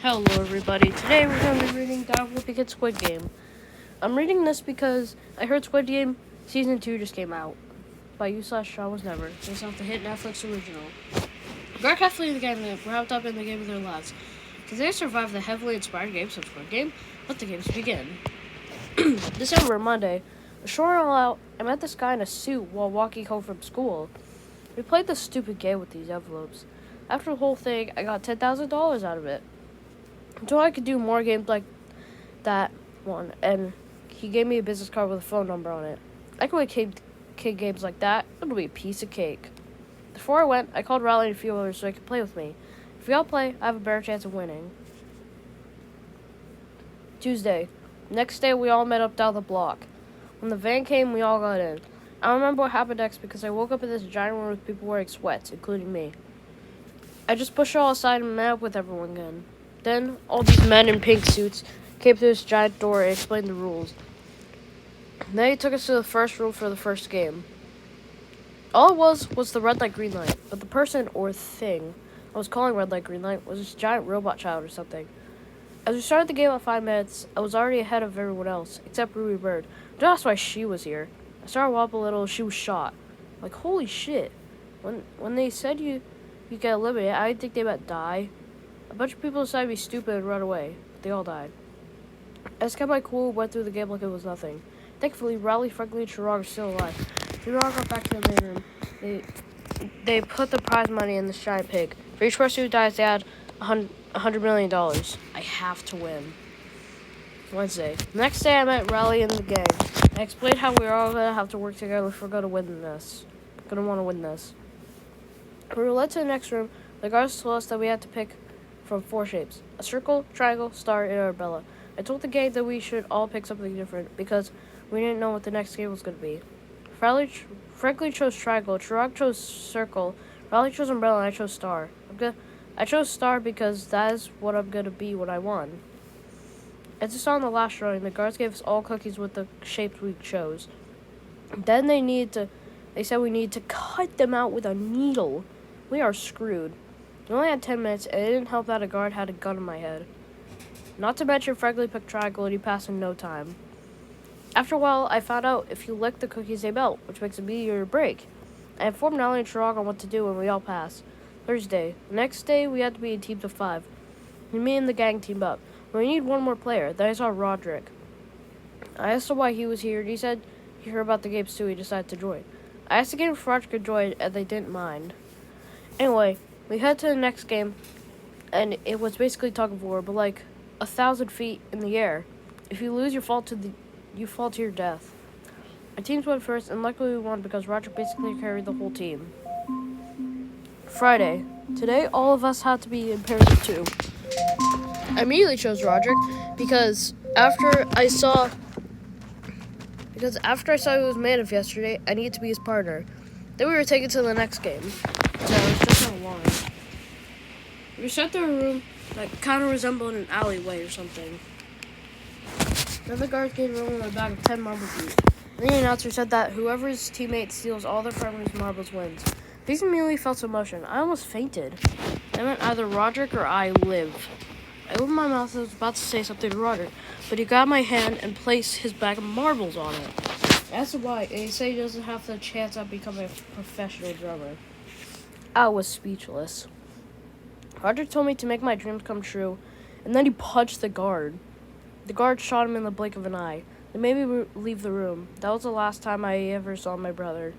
Hello everybody, today we're going to be reading Wimpy Kid Squid Game. I'm reading this because I heard Squid Game Season 2 just came out by Johnwasnever, based off the hit Netflix original. Guard carefully in the game that wrapped up in the game of their lives. Did they survive the heavily inspired games of Squid Game? Let the games begin. December, Monday. A short while out, I met this guy in a suit while walking home from school. We played this stupid game with these envelopes. After the whole thing, I got $10,000 out of it. So I could do more games like that one, and he gave me a business card with a phone number on it. I could play kid games like that. It'll be a piece of cake. Before I went, I called Riley and a few others so they could play with me. If we all play, I have a better chance of winning. Tuesday. Next day, we all met up down the block. When the van came, we all got in. I don't remember what happened next because I woke up in this giant room with people wearing sweats, including me. I just pushed it all aside and met up with everyone again. Then, all these men in pink suits came through this giant door and explained the rules. Then he took us to the first room for the first game. All it was the red light, green light, but the person or thing I was calling red light, green light was this giant robot child or something. As we started the game at 5 minutes, I was already ahead of everyone else, except Ruby Bird. Don't ask why she was here. I started walking a little, she was shot. Like, holy shit. When they said you get eliminated, I didn't think they meant die. A bunch of people decided to be stupid and run away, but they all died. I just kept my cool and went through the game like it was nothing. Thankfully, Raleigh, Franklin, and Chirag are still alive. Chirag got back to the main room. They put the prize money in this giant pig. For each person who dies, they add $100 million. I have to win. Wednesday. The next day, I met Raleigh and the gang. I explained how we were all going to have to work together if we're going to win this. Going to want to win this. We were led to the next room. The guards told us that we had to pick from 4 shapes: a circle, triangle, star, and umbrella. I told the gang that we should all pick something different because we didn't know what the next game was going to be. Franklin chose triangle, Chirag chose circle, Raleigh chose umbrella, and I chose star. I chose star because that is what I'm going to be when I won. As you saw in the last drawing, the guards gave us all cookies with the shapes we chose. Then they said we need to cut them out with a needle. We are screwed. We only had 10 minutes, and it didn't help that a guard had a gun in my head. Not to mention, Franklin picked triangle, and he passed in no time. After a while, I found out if you lick the cookies, they melt, which makes it easier to break. I informed Nally and Chirag on what to do, and we all passed. Thursday. The next day, we had to be in teams of 5. Me and the gang teamed up. But we need one more player. Then I saw Roderick. I asked him why he was here, and he said he heard about the games too. He decided to join. I asked again if Roderick could join, and they didn't mind. Anyway, we head to the next game, and it was basically tug of war, but like 1,000 feet in the air. If you lose, you fall to your death. Our teams went first, and luckily we won because Roger basically carried the whole team. Friday. Today, all of us had to be in pairs of 2. I immediately chose Roderick because after I saw he was Manif yesterday, I needed to be his partner. Then we were taken to the next game. So it was just not long. We sat in a room that kind of resembled an alleyway or something. Then the guards gave everyone a bag of 10 marbles each. Then the announcer said that whoever's teammate steals all their friendly's marbles wins. These immediately felt emotion. I almost fainted. That meant either Roderick or I live. I opened my mouth and was about to say something to Roderick, but he grabbed my hand and placed his bag of marbles on it. I asked him why, and he said he doesn't have the chance of becoming a professional drummer. I was speechless. Roderick told me to make my dreams come true, and then he punched the guard. The guard shot him in the blink of an eye. They made me leave the room. That was the last time I ever saw my brother.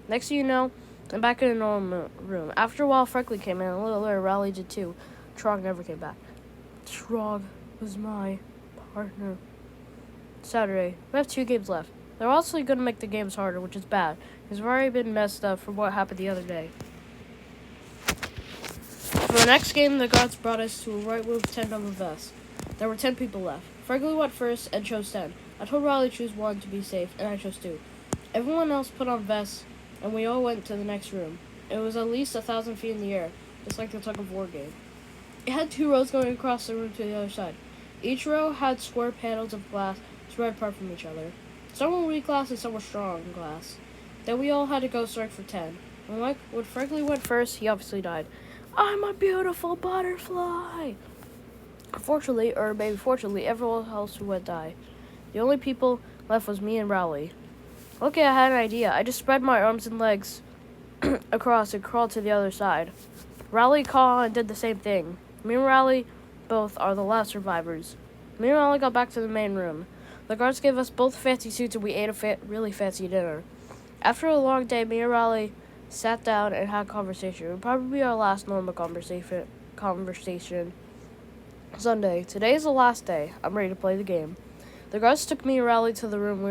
Next thing you know, I'm back in a normal room. After a while, Franklin came in, and a little later, Raleigh did too. Chirag never came back. Chirag was my partner. Saturday. We have 2 games left. They're also going to make the games harder, which is bad, because we've already been messed up from what happened the other day. For the next game, the guards brought us to a right room with 10 number vests. There were 10 people left. Franklin went first and chose 10. I told Riley to choose 1 to be safe, and I chose 2. Everyone else put on vests, and we all went to the next room. It was at least 1,000 feet in the air, just like the tug of war game. It had 2 rows going across the room to the other side. Each row had square panels of glass spread apart from each other. Some were weak glass and some were strong glass. Then we all had to go strike for 10. When Franklin went first, he obviously died. I'm a beautiful butterfly! Unfortunately, or maybe fortunately, everyone else would die. The only people left was me and Rowley. Okay, I had an idea. I just spread my arms and legs across and crawled to the other side. Rowley caught and did the same thing. Me and Rowley both are the last survivors. Me and Rowley got back to the main room. The guards gave us both fancy suits and we ate a really fancy dinner. After a long day, me and Rowley sat down and had a conversation. It would probably be our last normal conversation. Sunday. Today is the last day. I'm ready to play the game. The guards took me and Rowley to the room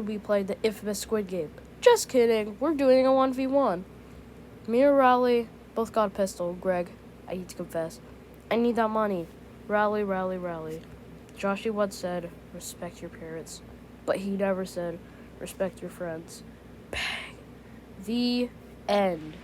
we played the infamous Squid game. Just kidding. We're doing a 1v1. Me and Rowley both got a pistol. Greg, I need to confess. I need that money. Rowley. Joshy once said, respect your parents. But he never said, respect your friends. Bang. The end.